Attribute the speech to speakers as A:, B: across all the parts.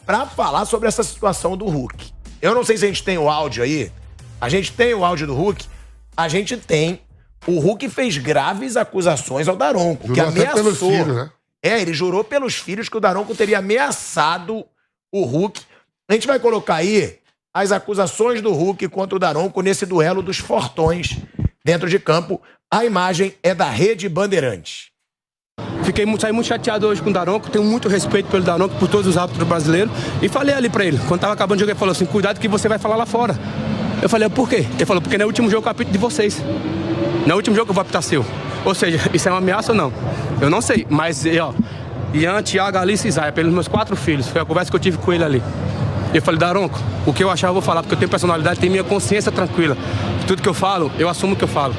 A: para falar sobre essa situação do Hulk. Eu não sei se a gente tem o áudio aí. A gente tem o áudio do Hulk? A gente tem. O Hulk fez graves acusações ao Daronco, que ameaçou. Pelos filhos, né? Ele jurou pelos filhos que o Daronco teria ameaçado o Hulk. A gente vai colocar aí as acusações do Hulk contra o Daronco nesse duelo dos fortões dentro de campo. A imagem é da Rede Bandeirantes.
B: Saí muito chateado hoje com o Daronco, tenho muito respeito pelo Daronco, por todos os árbitros brasileiros. E falei ali pra ele, quando tava acabando o jogo, ele falou assim, cuidado que você vai falar lá fora. Eu falei, por quê? Ele falou, porque não é o último jogo que eu apito de vocês. Não é o último jogo que eu vou apitar seu. Ou seja, isso é uma ameaça ou não? Eu não sei, mas, Ian, Thiago, Alice e Isaia, pelos meus 4 filhos, foi a conversa que eu tive com ele ali. Eu falei, Daronco, o que eu achar eu vou falar, porque eu tenho personalidade, tenho minha consciência tranquila. Tudo que eu falo, eu assumo o que eu falo.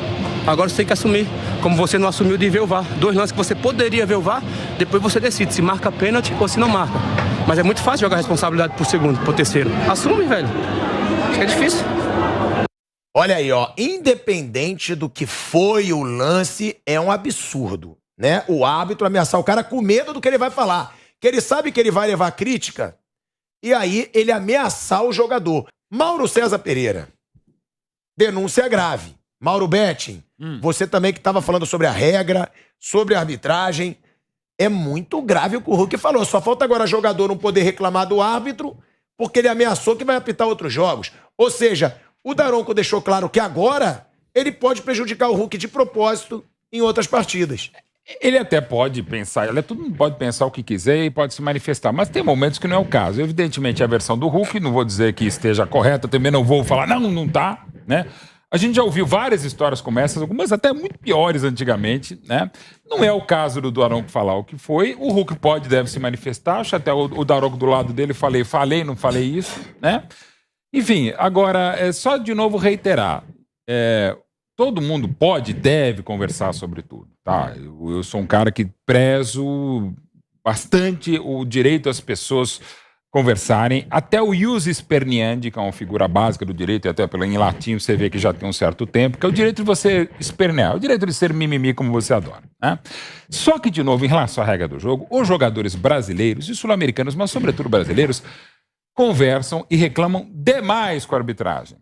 B: Agora você tem que assumir, como você não assumiu de ver o VAR. 2 lances que você poderia ver o VAR, depois você decide se marca pênalti ou se não marca. Mas é muito fácil jogar a responsabilidade pro segundo, pro terceiro. Assume, velho. Acho que é difícil.
A: Olha aí, independente do que foi o lance, é um absurdo, né? O árbitro ameaçar o cara com medo do que ele vai falar. Que ele sabe que ele vai levar crítica, e aí ele ameaçar o jogador. Mauro César Pereira, denúncia grave. Mauro Betting, você também que estava falando sobre a regra, sobre a arbitragem, é muito grave o que o Hulk falou. Só falta agora o jogador não poder reclamar do árbitro, porque ele ameaçou que vai apitar outros jogos. Ou seja, o Daronco deixou claro que agora ele pode prejudicar o Hulk de propósito em outras partidas.
C: Ele até pode pensar, todo mundo pode pensar o que quiser e pode se manifestar, mas tem momentos que não é o caso. Evidentemente, a versão do Hulk, não vou dizer que esteja correta, também não vou falar, não tá, né? A gente já ouviu várias histórias como essas, algumas até muito piores antigamente, né? Não é o caso do Daronco falar o que foi. O Hulk deve se manifestar. Acho até o Daronco do lado dele, não falei isso, né? Enfim, agora, é só de novo reiterar. Todo mundo deve conversar sobre tudo, tá? Eu sou um cara que prezo bastante o direito às pessoas conversarem. Até o ius esperneandi, que é uma figura básica do direito, e até em latim você vê que já tem um certo tempo, que é o direito de você espernear, o direito de ser mimimi como você adora, né? Só que, de novo, em relação à regra do jogo, os jogadores brasileiros e sul-americanos, mas sobretudo brasileiros, conversam e reclamam demais com a arbitragem.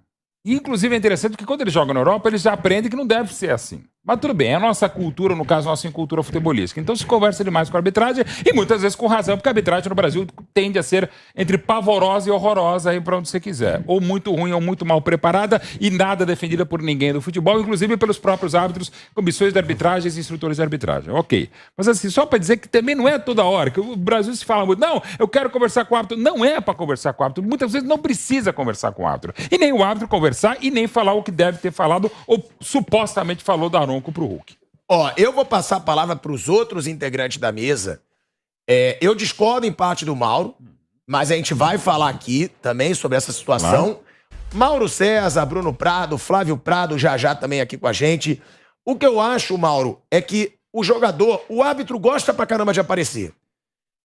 C: E, inclusive, é interessante que quando eles jogam na Europa, eles já aprendem que não deve ser assim. Mas tudo bem, é a nossa cultura, no caso, a nossa cultura futebolística. Então se conversa demais com a arbitragem e muitas vezes com razão, porque a arbitragem no Brasil tende a ser entre pavorosa e horrorosa, aí para onde você quiser. Ou muito ruim ou muito mal preparada e nada defendida por ninguém do futebol, inclusive pelos próprios árbitros, comissões de arbitragem e instrutores de arbitragem. Ok. Mas assim, só para dizer que também não é toda hora, que o Brasil se fala muito, não, eu quero conversar com o árbitro. Não é para conversar com o árbitro. Muitas vezes não precisa conversar com o árbitro. E nem o árbitro conversar e nem falar o que deve ter falado ou supostamente falou Daronco pro Hulk.
A: Eu vou passar a palavra para os outros integrantes da mesa. Eu discordo em parte do Mauro, mas a gente vai falar aqui também sobre essa situação. Mauro César, Bruno Prado, Flávio Prado, já também aqui com a gente. O que eu acho, Mauro, é que o árbitro gosta pra caramba de aparecer.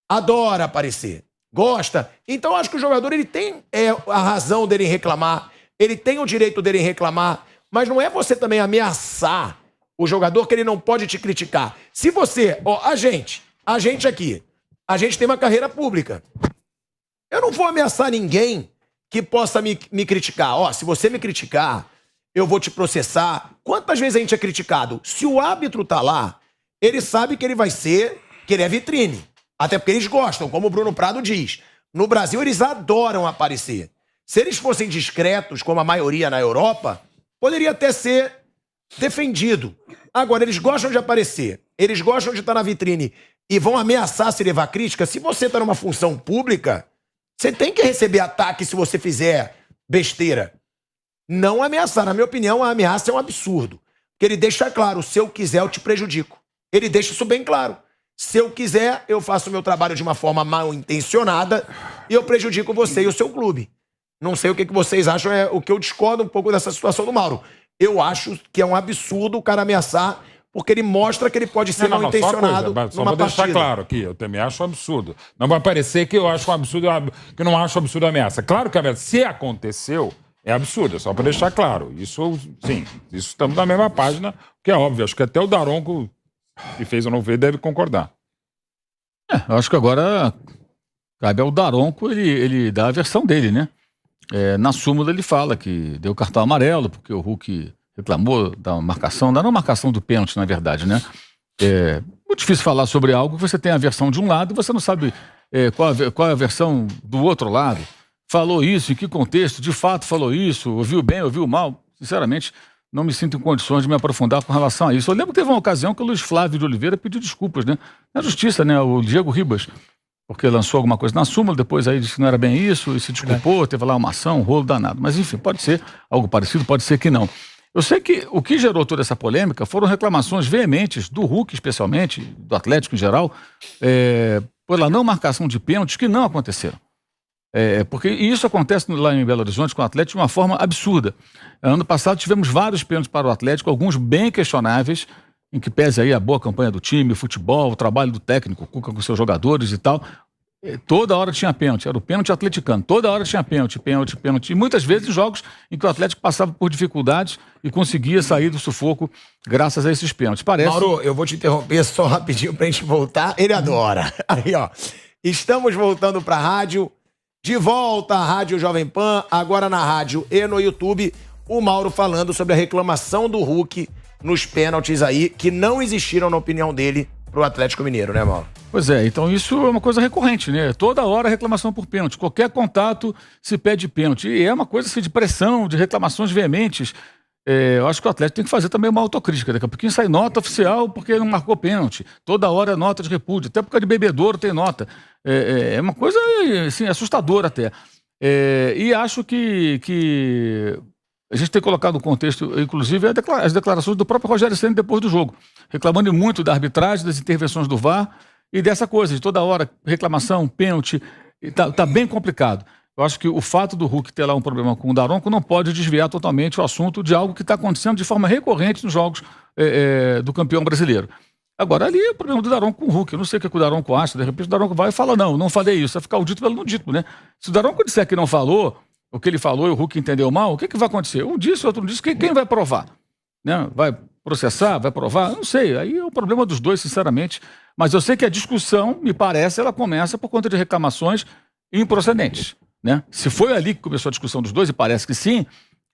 A: Adora aparecer. Gosta. Então eu acho que o jogador ele tem a razão dele em reclamar, ele tem o direito dele em reclamar, mas não é você também ameaçar o jogador que ele não pode te criticar. Se você, a gente aqui, a gente tem uma carreira pública. Eu não vou ameaçar ninguém que possa me criticar. Se você me criticar, eu vou te processar. Quantas vezes a gente é criticado? Se o árbitro tá lá, ele sabe que ele que ele é vitrine. Até porque eles gostam, como o Bruno Prado diz. No Brasil, eles adoram aparecer. Se eles fossem discretos, como a maioria na Europa, poderia até ser defendido. Agora, eles gostam de aparecer, eles gostam de estar na vitrine e vão ameaçar se levar crítica. Se você está numa função pública, você tem que receber ataque se você fizer besteira. Não ameaçar. Na minha opinião, a ameaça é um absurdo. Porque ele deixa claro, se eu quiser, eu te prejudico. Ele deixa isso bem claro. Se eu quiser, eu faço o meu trabalho de uma forma mal intencionada e eu prejudico você e o seu clube. Não sei o que vocês acham, o que eu discordo um pouco dessa situação do Mauro. Eu acho que é um absurdo o cara ameaçar, porque ele mostra que ele pode ser mal intencionado
C: só vou deixar claro aqui, eu também acho um absurdo. Não vai parecer que eu acho um absurdo, que eu não acho um absurdo a ameaça. Claro que a ameaça, se aconteceu, é absurdo, só para deixar claro. Isso, sim, isso estamos na mesma página, que é óbvio. Acho que até o Daronco, que fez ou não fez, deve concordar.
D: Eu acho que agora Cabe ao Daronco, ele dá a versão dele, né? Na súmula ele fala que deu cartão amarelo, porque o Hulk reclamou da marcação, da não marcação do pênalti, na verdade, né? É muito difícil falar sobre algo que você tem a versão de um lado e você não sabe qual é a versão do outro lado. Falou isso, em que contexto, de fato falou isso, ouviu bem, ouviu mal. Sinceramente, não me sinto em condições de me aprofundar com relação a isso. Eu lembro que teve uma ocasião que o Luiz Flávio de Oliveira pediu desculpas, né? Na justiça, né? O Diego Ribas, porque lançou alguma coisa na súmula, depois aí disse que não era bem isso, e se desculpou, teve lá uma ação, um rolo danado. Mas enfim, pode ser algo parecido, pode ser que não. Eu sei que o que gerou toda essa polêmica foram reclamações veementes do Hulk, especialmente, do Atlético em geral, pela não marcação de pênaltis que não aconteceram. Porque isso acontece lá em Belo Horizonte com o Atlético de uma forma absurda. Ano passado tivemos vários pênaltis para o Atlético, alguns bem questionáveis, em que pese aí a boa campanha do time, o futebol, o trabalho do técnico, o Cuca com seus jogadores e tal. Toda hora tinha pênalti, era o pênalti atleticano, toda hora tinha pênalti. E muitas vezes jogos em que o Atlético passava por dificuldades e conseguia sair do sufoco graças a esses pênaltis.
A: Mauro, eu vou te interromper só rapidinho pra gente voltar. Ele adora. Aí, ó. Estamos voltando pra rádio. De volta à Rádio Jovem Pan, agora na rádio e no YouTube, o Mauro falando sobre a reclamação do Hulk nos pênaltis aí, que não existiram, na opinião dele, pro Atlético Mineiro, né, Mauro?
D: Pois é, então isso é uma coisa recorrente, né? Toda hora reclamação por pênalti, qualquer contato se pede pênalti. E é uma coisa assim, de pressão, de reclamações veementes. Eu acho que o Atlético tem que fazer também uma autocrítica. Daqui a pouquinho sai nota oficial porque não marcou pênalti. Toda hora é nota de repúdio. Até por causa de bebedouro tem nota. É uma coisa assim, assustadora até. E acho que a gente tem colocado no contexto, inclusive, as declarações do próprio Rogério Ceni depois do jogo, reclamando muito da arbitragem, das intervenções do VAR e dessa coisa de toda hora reclamação, pênalti. Tá bem complicado. Eu acho que o fato do Hulk ter lá um problema com o Daronco não pode desviar totalmente o assunto de algo que está acontecendo de forma recorrente nos jogos do campeão brasileiro. Agora, ali é o problema do Daronco com o Hulk. Eu não sei o que o Daronco acha. De repente o Daronco vai e fala, não falei isso. Vai ficar o dito pelo não dito, né? Se o Daronco disser que não falou, o que ele falou e o Hulk entendeu mal, o que vai acontecer? Um disse, outro não disse. Quem vai provar? Né? Vai processar? Vai provar? Eu não sei. Aí é o problema dos dois, sinceramente. Mas eu sei que a discussão, me parece, ela começa por conta de reclamações improcedentes. Né? Se foi ali que começou a discussão dos dois, e parece que sim,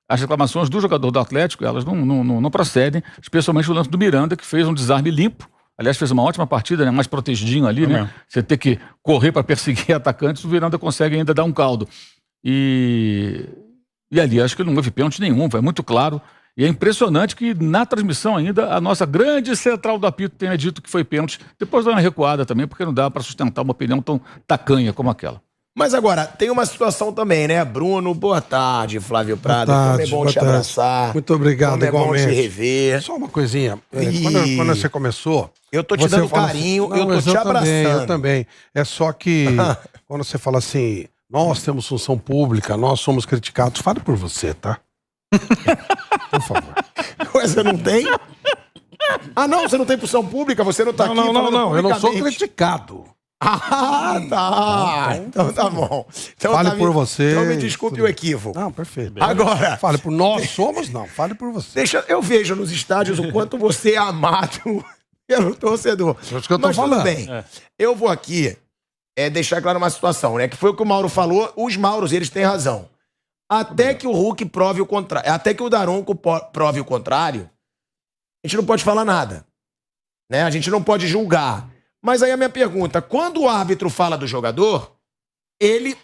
D: as reclamações do jogador do Atlético, elas não procedem, especialmente o lance do Miranda, que fez um desarme limpo. Aliás, fez uma ótima partida, né? Mais protegidinho ali, né? Você ter que correr para perseguir atacantes, o Miranda consegue ainda dar um caldo. E ali, acho que não houve pênalti nenhum, foi muito claro. E é impressionante que na transmissão ainda a nossa grande central do apito tenha dito que foi pênalti. Depois dá uma recuada também, porque não dá para sustentar uma opinião tão tacanha como aquela.
A: Mas agora, tem uma situação também, né? Bruno, boa tarde, Flávio Prado. Como é bom te abraçar.
E: Muito obrigado, igualmente.
A: Como é bom te rever.
E: Só uma coisinha. Quando você começou...
A: Eu tô te dando carinho,
E: assim,
A: eu tô te abraçando.
E: Eu também. É só que quando você fala assim, nós temos função pública, nós somos criticados, fale por você, tá? Por favor.
A: Você não tem? Ah, não, você não tem função pública? Você não tá aqui falando
E: não, eu não sou criticado.
A: Ah, tá. Então tá bom. Então,
E: fale por você.
A: Então me desculpe o equívoco.
E: Não, perfeito.
A: Agora...
E: Fale por nós somos, não. Fale por você.
A: Eu vejo nos estádios o quanto você é amado pelo torcedor.
E: É isso que eu tô falando.
A: Tudo bem. Eu vou aqui deixar claro uma situação, né? Que foi o que o Mauro falou. Os Mauros, eles têm razão. Até que o Hulk prove o contrário, até que o Daronco prove o contrário, a gente não pode falar nada. Né? A gente não pode julgar. Mas aí a minha pergunta, quando o árbitro fala do jogador,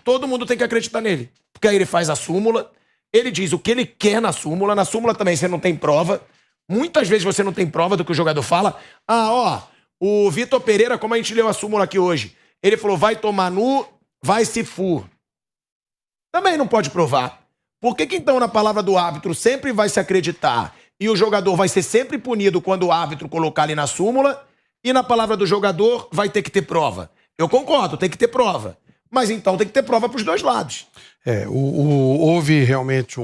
A: todo mundo tem que acreditar nele. Porque aí ele faz a súmula, ele diz o que ele quer na súmula também você não tem prova. Muitas vezes você não tem prova do que o jogador fala. O Vitor Pereira, como a gente leu a súmula aqui hoje, ele falou, vai tomar nu, vai se fu. Também não pode provar. Por que então na palavra do árbitro sempre vai se acreditar e o jogador vai ser sempre punido quando o árbitro colocar ali na súmula e na palavra do jogador vai ter que ter prova? Eu concordo, tem que ter prova. Mas então tem que ter prova para os dois lados.
E: Houve realmente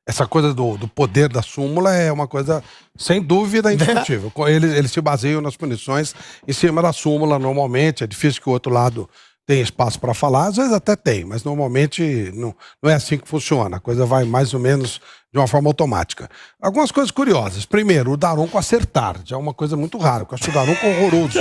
E: essa coisa do poder da súmula é uma coisa, sem dúvida, indiscutível. Eles se baseiam nas punições em cima da súmula normalmente. É difícil que o outro lado tem espaço para falar, às vezes até tem, mas normalmente não é assim que funciona. A coisa vai mais ou menos de uma forma automática. Algumas coisas curiosas. Primeiro, o Daronco acertar. Já é uma coisa muito rara, porque eu acho o Daronco horroroso.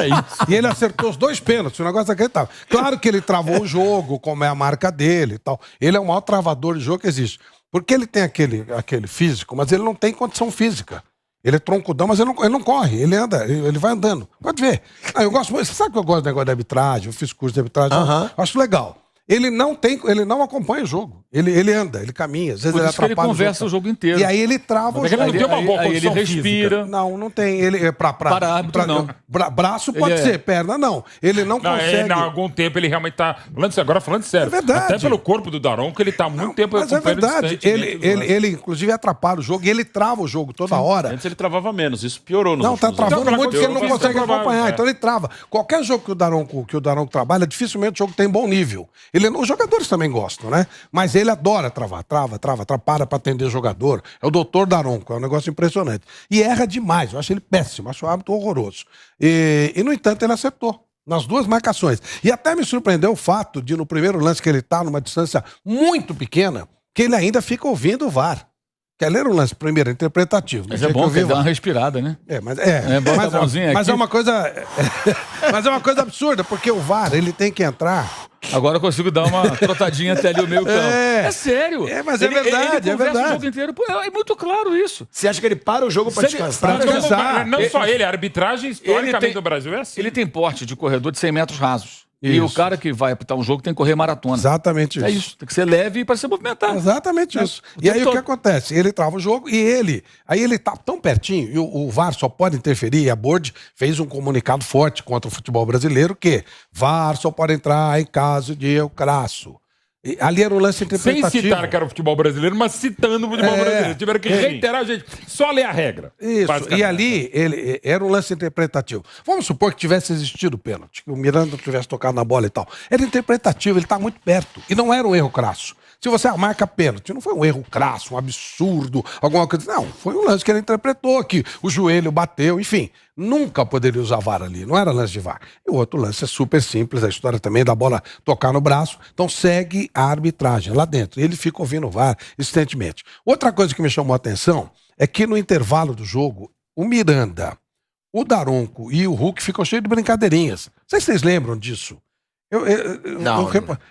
E: E ele acertou os 2 pênaltis, o negócio acreditável. Claro que ele travou o jogo, como é a marca dele e tal. Ele é o maior travador de jogo que existe. Porque ele tem aquele físico, mas ele não tem condição física. Ele é troncudão, mas ele não corre, ele anda, ele vai andando. Pode ver. Eu gosto muito. Você sabe que eu gosto do negócio de arbitragem, eu fiz curso de arbitragem, eu acho legal. Ele não acompanha o jogo. Ele anda, ele caminha, às vezes ele atrapalha.
D: Ele conversa o jogo inteiro.
E: E aí ele trava o jogo.
C: Ele não tem uma boa
D: aí ele
C: condição
D: respira.
C: física.
E: Não tem. Ele
D: Para árbitro, não.
E: Braço pode ser, perna não. Ele não consegue.
C: Há algum tempo ele realmente tá. Agora falando sério.
E: É verdade.
C: Até pelo corpo do Daronco, ele tá muito tempo
E: Mas é verdade. Ele, inclusive, atrapalha o jogo e ele trava o jogo toda hora.
F: Antes ele travava menos, isso piorou nos
E: Não, tá
F: últimos anos.
E: travando muito porque ele não consegue acompanhar.
C: é.
E: Então ele trava. Qualquer jogo que o Daronco trabalha, dificilmente o jogo tem bom nível. Os jogadores também gostam, né? Mas ele adora travar, para atender o jogador. É o doutor Daronco, é um negócio impressionante. E erra demais, eu acho ele péssimo, acho o árbitro horroroso. E, no entanto, ele acertou nas 2 marcações. E até me surpreendeu o fato de, no primeiro lance que ele tá numa distância muito pequena, que ele ainda fica ouvindo o VAR. Quer ler o lance primeiro, interpretativo.
D: Mas é bom que dá uma respirada, né?
E: Bota a mãozinha aqui. Mas é uma coisa absurda, porque o VAR, ele tem que entrar.
D: Agora eu consigo dar uma trotadinha até ali o meio campo. É sério.
E: Mas é verdade,
D: ele conversa o jogo inteiro. Pô, é muito claro isso.
A: Você acha que ele para o jogo para descansar?
C: Não só ele, a arbitragem historicamente do Brasil é assim.
D: Ele tem porte de corredor de 100 metros rasos. Isso. E o cara que vai apitar um jogo tem que correr maratona.
E: Exatamente isso.
D: É isso. Tem que ser leve para se movimentar.
E: Exatamente isso. E aí o que acontece? Ele trava o jogo e aí ele tá tão pertinho, e o VAR só pode interferir, e a Board fez um comunicado forte contra o futebol brasileiro que VAR só pode entrar em caso de erro crasso. E ali era o lance interpretativo.
C: Sem citar que era o futebol brasileiro, mas citando o futebol brasileiro. Tiveram que reiterar, gente, só ler a regra.
E: Isso, e ali era um lance interpretativo. Vamos supor que tivesse existido o pênalti, que o Miranda tivesse tocado na bola e tal. Era interpretativo, ele está muito perto. E não era um erro crasso. Se você marca pênalti, não foi um erro crasso, um absurdo, alguma coisa. Não, foi um lance que ele interpretou, que o joelho bateu, enfim. Nunca poderia usar VAR ali, não era lance de VAR. E o outro lance é super simples, a história também da bola tocar no braço. Então segue a arbitragem lá dentro. E ele fica ouvindo o VAR insistentemente. Outra coisa que me chamou a atenção é que no intervalo do jogo, o Miranda, o Daronco e o Hulk ficam cheios de brincadeirinhas. Não sei se vocês lembram disso.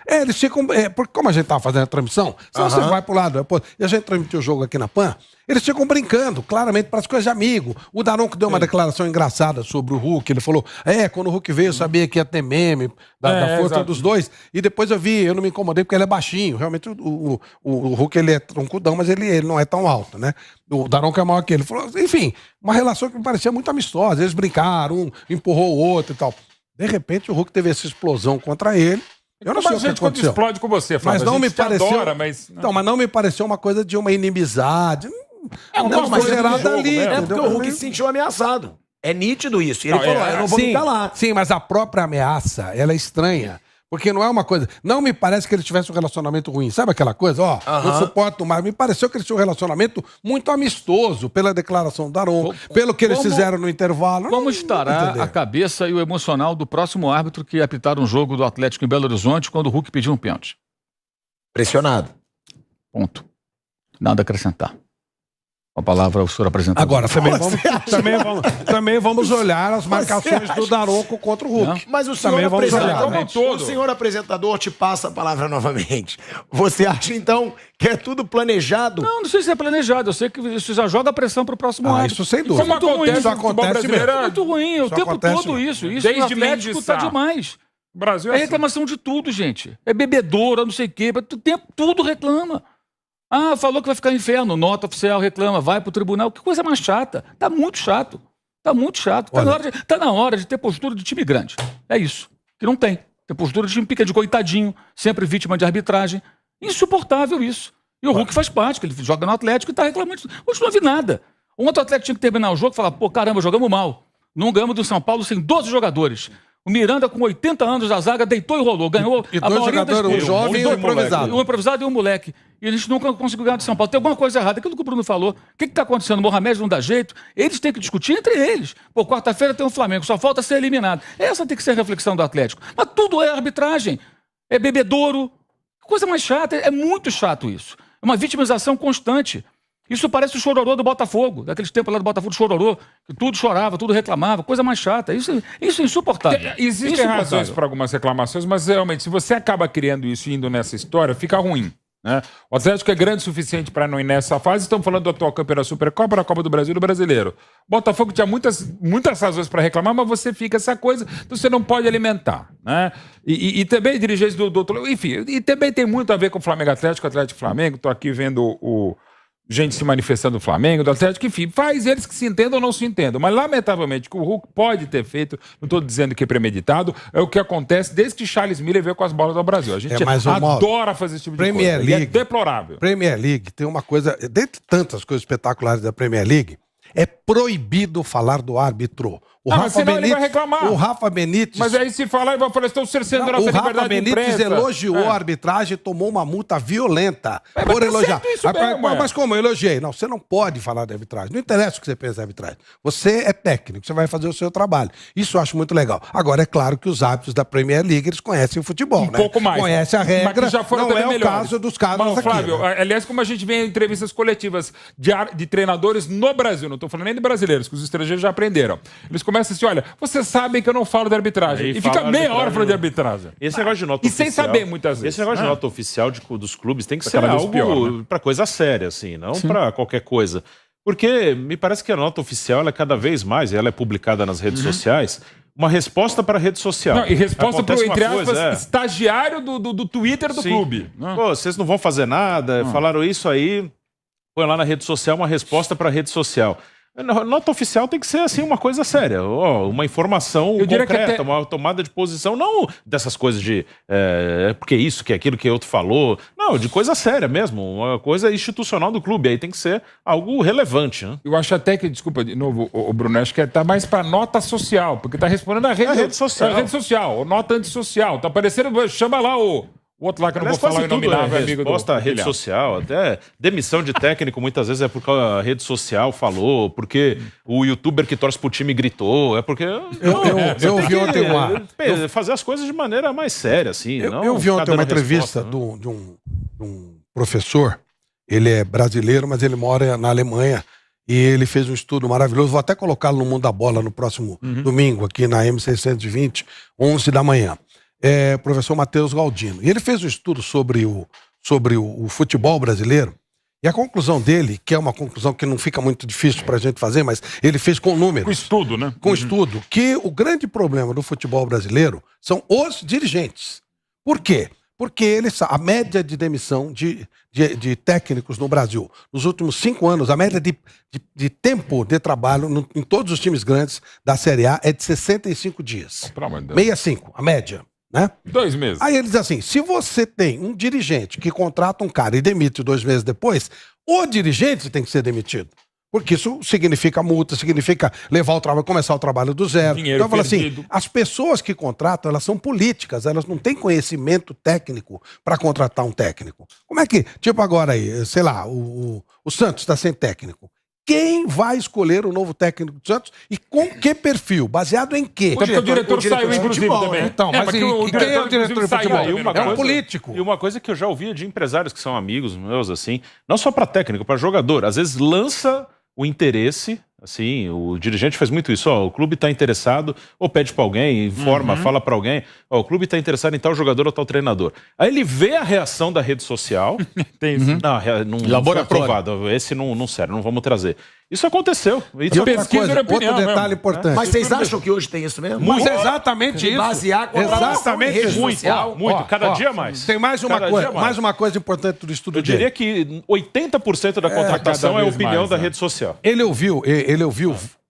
E: Eles ficam. Porque como a gente tava fazendo a transmissão, se você vai pro lado, e a gente transmitiu o jogo aqui na PAN, eles ficam brincando, claramente, para as coisas de amigo. O Daronco deu uma declaração engraçada sobre o Hulk. Ele falou: quando o Hulk veio, eu sabia que ia ter meme da força dos dois. E depois eu não me incomodei porque ele é baixinho. Realmente, o Hulk ele é troncudão, mas ele não é tão alto, né? O Daronco é maior que ele. Falou, enfim, uma relação que me parecia muito amistosa. Eles brincaram, um empurrou o outro e tal. De repente, o Hulk teve essa explosão contra ele. Eu não sei o que aconteceu.
C: Explode com você, Flávio.
E: Mas não me pareceu.
C: Adora, mas
E: não me pareceu uma coisa de uma inimizade.
A: Mas é porque o Hulk se sentiu ameaçado. É nítido isso. E ele falou: eu não vou me calar.
E: Sim, mas a própria ameaça, ela é estranha. Porque não é uma coisa. Não me parece que ele tivesse um relacionamento ruim. Sabe aquela coisa? Não suporto mais. Me pareceu que eles tinham um relacionamento muito amistoso pela declaração do Daronco, pelo que eles fizeram no intervalo.
D: Como estará a cabeça e o emocional do próximo árbitro que apitar um jogo do Atlético em Belo Horizonte quando o Hulk pediu um pênalti?
A: Pressionado.
D: Ponto. Nada a acrescentar. A palavra ao senhor apresentador.
E: Agora, também vamos olhar as marcações do Daronco contra o Hulk.
A: Mas o senhor apresentador te passa a palavra novamente. Você acha, então, que é tudo planejado?
D: Não sei se é planejado. Eu sei que isso já joga a pressão pro próximo ano.
E: Isso sem dúvida.
D: Isso
E: acontece mesmo.
D: É muito ruim. O tempo todo isso. Isso no Atlético tá demais.
C: O Brasil
D: é reclamação de tudo, gente. É bebedoura, não sei o quê. Tudo reclama. Falou que vai ficar inferno, nota oficial, reclama, vai pro tribunal. Que coisa mais chata. Tá muito chato. Tá na hora de ter postura de time grande. É isso. Que não tem. Ter postura de time pica de coitadinho, sempre vítima de arbitragem. Insuportável isso. E o Hulk faz parte, que ele joga no Atlético e tá reclamando. Hoje não vi nada. Um outro Atlético tinha que terminar o jogo e falar: caramba, jogamos mal. Não ganhamos do São Paulo sem 12 jogadores. O Miranda, com 80 anos da zaga, deitou e rolou. Ganhou
E: E
D: a
E: dois
D: maioria das
E: jogadores, um
D: vezes.
E: jovem e um improvisado.
D: Um improvisado e um moleque. E a gente nunca conseguiu ganhar do São Paulo. Tem alguma coisa errada. Aquilo que o Bruno falou. O que está acontecendo? O Mohamed não dá jeito. Eles têm que discutir entre eles. Pô, quarta-feira tem o Flamengo. Só falta ser eliminado. Essa tem que ser a reflexão do Atlético. Mas tudo é arbitragem. É bebedouro. Coisa mais chata. É muito chato isso. É uma vitimização constante. Isso parece o chororô do Botafogo, daqueles tempos lá do Botafogo do chororô, que tudo chorava, tudo reclamava, coisa mais chata. Isso é insuportável.
C: Existem razões para algumas reclamações, mas realmente, se você acaba criando isso e indo nessa história, fica ruim. Né? O Atlético é grande o suficiente para não ir nessa fase. Estamos falando do atual campeão da Supercopa, da Copa do Brasil e do Brasileiro. O Botafogo tinha muitas razões para reclamar, mas você fica essa coisa, então você não pode alimentar. Né? E também dirigentes do outro. Enfim, e também tem muito a ver com o Flamengo Atlético, Atlético Flamengo. Estou aqui vendo gente se manifestando do Flamengo, do Atlético, enfim, faz eles que se entendam ou não se entendam. Mas, lamentavelmente, o que o Hulk pode ter feito, não estou dizendo que é premeditado, é o que acontece desde que Charles Miller veio com as bolas ao Brasil. A gente adora fazer esse tipo de
E: Premier
C: coisa.
E: League,
C: E é deplorável.
E: Premier League tem uma coisa, dentre tantas coisas espetaculares da Premier League, é proibido falar do árbitro.
C: Mas senão ele vai reclamar.
E: O Rafa Benítez...
C: Mas aí se falar, ele vai falar, estão cerceando a nossa liberdade de imprensa.
E: O Rafa Benítez elogiou a arbitragem e tomou uma multa violenta por elogiar. Mas como eu elogiei? Não, você não pode falar de arbitragem. Não interessa o que você pensa de arbitragem. Você é técnico, você vai fazer o seu trabalho. Isso eu acho muito legal. Agora, é claro que os árbitros da Premier League, eles conhecem o futebol, né?
C: Pouco mais.
E: Conhecem a regra,
C: já foram
E: não é
C: melhores.
E: O caso dos caras aqui.
C: Flávio,
E: né?
C: aliás, como a gente vê em entrevistas coletivas de treinadores no Brasil, não estou falando nem de brasileiros, que os estrangeiros já aprenderam. Eles começam assim, olha, vocês sabem que eu não falo de arbitragem.
F: Aí
C: E fica meia hora falando de arbitragem.
F: Esse negócio de nota
C: E
F: oficial,
C: sem saber, muitas vezes.
F: Esse negócio de nota oficial dos clubes tem que ser
C: cada vez
F: algo
C: pior, né?
F: para coisa séria, assim, não para qualquer coisa. Porque me parece que a nota oficial ela é cada vez mais, e ela é publicada nas redes sociais, uma resposta para a rede social.
C: Não, e resposta para o, entre aspas,
F: coisa,
C: estagiário do Twitter do clube.
F: Pô, vocês não vão fazer nada, falaram isso aí, põe lá na rede social uma resposta para a rede social. Nota oficial tem que ser assim uma coisa séria, uma informação concreta, uma tomada de posição, não dessas coisas de porque isso, que aquilo, que outro falou, não, de coisa séria mesmo, uma coisa institucional do clube, aí tem que ser algo relevante. Né?
C: Eu acho até que, desculpa de novo, o Bruno, acho que tá mais para nota social, porque tá respondendo a rede social. A rede social, ou nota antissocial, tá aparecendo, chama lá o outro lá que eu não vou falar o inominável, amigo do...
F: Resposta à rede social, até demissão de técnico muitas vezes é porque a rede social falou, porque o youtuber que torce pro time gritou, é porque...
E: Eu vi ontem
F: fazer as coisas de maneira mais séria, assim.
E: Eu vi ontem uma entrevista de um professor, ele é brasileiro, mas ele mora na Alemanha, e ele fez um estudo maravilhoso, vou até colocá-lo no Mundo da Bola no próximo domingo, aqui na M620, 11 da manhã. É o professor Matheus Galdino. E ele fez um estudo sobre o futebol brasileiro, e a conclusão dele, que é uma conclusão que não fica muito difícil para a gente fazer, mas ele fez com números.
C: Com estudo, né?
E: Com estudo, que o grande problema do futebol brasileiro são os dirigentes. Por quê? Porque a média de demissão de técnicos no Brasil, nos últimos 5 anos, a média de tempo de trabalho em todos os times grandes da Série A é de 65 dias. 65, a média. Né?
C: 2 meses.
E: Aí ele diz assim, se você tem um dirigente que contrata um cara e demite 2 meses depois, o dirigente tem que ser demitido. Porque isso significa multa, significa levar o trabalho, começar o trabalho do zero.
C: Dinheiro
E: então eu falo assim,
C: perdido.
E: as pessoas que contratam, elas são políticas, elas não têm conhecimento técnico para contratar um técnico. Como é que, tipo agora aí, sei lá, o Santos está sem técnico. Quem vai escolher o novo técnico do Santos e com que perfil? Baseado em quê?
C: O diretor saiu, inclusive, também.
E: Então, mas quem é o diretor de futebol? É um político.
F: E uma coisa que eu já ouvi de empresários que são amigos meus, assim, não só para técnico, para jogador, às vezes lança o interesse, assim, o dirigente faz muito isso, o clube está interessado, ou pede para alguém, informa, fala para alguém, o clube está interessado em tal jogador ou tal treinador. Aí ele vê a reação da rede social,
C: tem isso.
F: Não foi aprovado, esse não serve, não vamos trazer. Isso aconteceu.
E: Isso outro detalhe importante.
A: Mas vocês acham que hoje tem isso mesmo?
E: Muito. Exatamente isso.
A: Basear exatamente
E: isso.
F: Muito. Cada dia mais.
E: Tem mais uma coisa importante do estudo
F: dele. Eu diria que 80% da contratação é a opinião da rede social.
E: Ele ouviu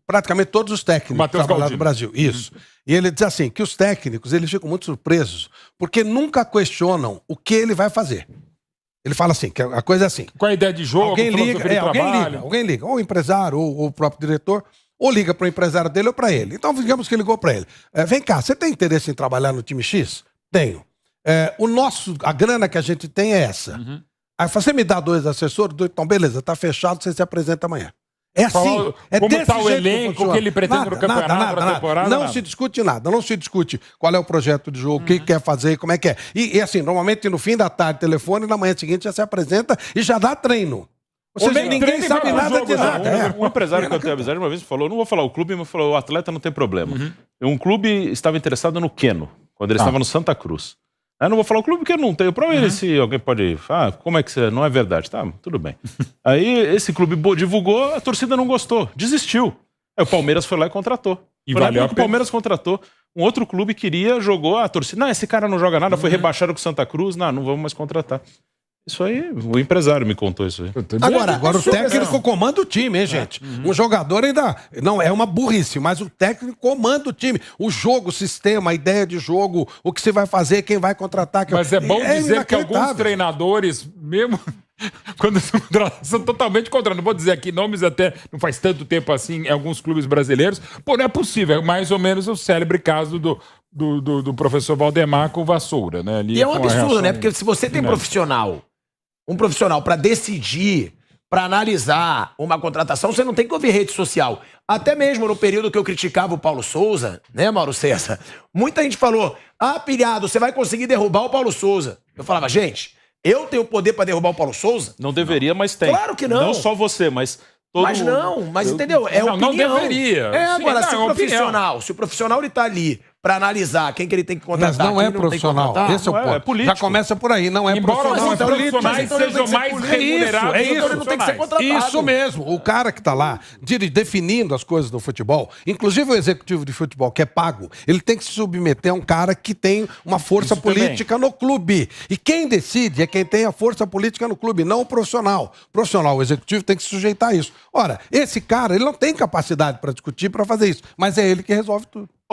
E: praticamente todos os técnicos que trabalham no Brasil. Isso. E ele diz assim, que os técnicos, eles ficam muito surpresos, porque nunca questionam o que ele vai fazer. Ele fala assim, que a coisa é assim.
C: Qual a ideia de jogo?
E: Alguém liga, ou o empresário, ou o próprio diretor, Ou liga para o empresário dele ou para ele. Então, digamos que ligou para ele. Vem cá, você tem interesse em trabalhar no time X? Tenho. A grana que a gente tem é essa. Aí você me dá 2 assessores, então beleza, tá fechado, você se apresenta amanhã. É assim.
C: Como está o elenco, o que ele pretende no campeonato, na temporada?
E: Não se discute nada, não se discute qual é o projeto de jogo, o que quer fazer, como é que é. E assim, normalmente no fim da tarde, telefone, na manhã seguinte já se apresenta e já dá treino. Ou seja, ninguém sabe nada de nada.
F: Um empresário que eu tenho avisado uma vez falou, não vou falar o clube, mas falou, o atleta não tem problema. Um clube estava interessado no Keno, quando ele estava no Santa Cruz. Eu não vou falar o clube porque eu não tenho. Pra ele, se alguém pode. Como é que você. Não é verdade. Tá, tudo bem. Aí esse clube divulgou, a torcida não gostou, desistiu. Aí o Palmeiras foi lá e contratou.
C: E valeu a pena.
F: O Palmeiras contratou. Um outro clube queria, jogou a torcida. Não, esse cara não joga nada, foi rebaixado com o Santa Cruz. Não vamos mais contratar. Isso aí, o empresário me contou isso aí.
E: Agora o técnico comanda o time, hein, gente? O jogador ainda... Não, é uma burrice, mas o técnico comanda o time. O jogo, o sistema, a ideia de jogo, o que você vai fazer, quem vai contratar...
C: Mas é bom dizer que alguns treinadores, mesmo... Quando são totalmente contra. Não vou dizer aqui nomes, até não faz tanto tempo assim em alguns clubes brasileiros. Pô, não é possível. É mais ou menos o célebre caso do professor Valdemar com o Vassoura, né? Ali
A: e é um absurdo, né? Porque se você tem um profissional para decidir, para analisar uma contratação, você não tem que ouvir rede social. Até mesmo no período que eu criticava o Paulo Souza, né, Mauro César? Muita gente falou, pilhado, você vai conseguir derrubar o Paulo Souza. Eu falava, gente, eu tenho poder para derrubar o Paulo Souza?
F: Não deveria, mas tem.
A: Claro que não.
F: Não só você, mas...
A: Mas entendeu? É opinião.
C: Não deveria.
A: Agora, se o profissional ele tá ali para analisar quem que ele tem que contratar.
E: Mas não é profissional. Esse é o ponto. É político. Já começa por aí, não é profissional.
C: Embora os profissionais sejam mais remunerados.
E: Ele não tem que ser contratado. Isso mesmo. O cara que tá lá definindo as coisas do futebol, inclusive o executivo de futebol que é pago, ele tem que se submeter a um cara que tem uma força política no clube. E quem decide é quem tem a força política no clube, não o profissional. O profissional, o executivo tem que se sujeitar a isso. Ora, esse cara, ele não tem capacidade para discutir, para fazer isso, mas é ele que resolve tudo.